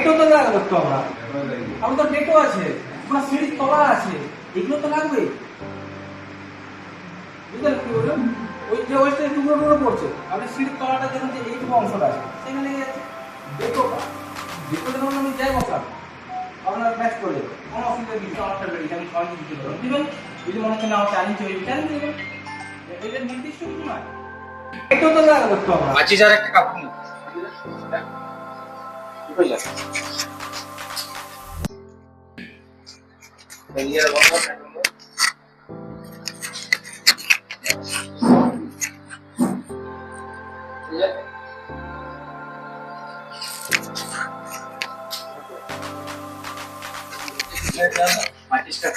ডেটও তো লাগাবো তো আমরা তো ডেটও আছে, আপনার সিঁড়ির তলা আছে, এগুলো তো লাগবে। বুঝলেন কি বললাম? ওই যে ওইটা টুকরো টুকরো পড়ছে, আপনি সিঁড়ির তলাটা যখন যে এইটুকু অংশটা আছে সেখানে লেগে যাচ্ছে। ডেটোটা যখন আমি যাই বসান আপনার ম্যাচ করে দেবো, কোনো অসুবিধা নেই। অনেকটা বেরিয়ে আমি 6 ইঞ্চি দিতে পারবো, দিবেন। যদি মনে হচ্ছে না আমার 4 ইঞ্চি হয়ে 4 ইঞ্চি দেবেন। এটা নির্দিষ্ট কিছু নয়, ডেটও তো লাগাবো তো আমরা। 5000 একটা কাপড় নিন। কি কইলা? এলিয়ার বন্ধ করে মাটিস্টার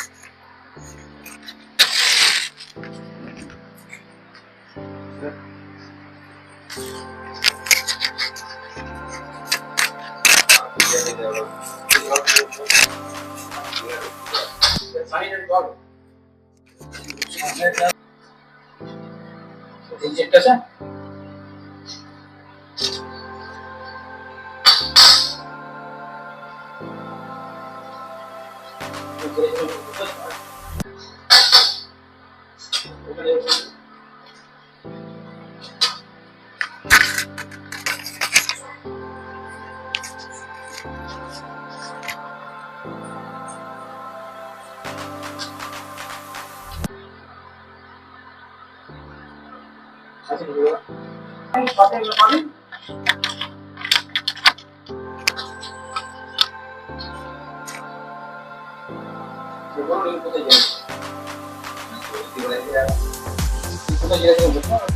ইনজেক্ট আছে কোথায় যায়?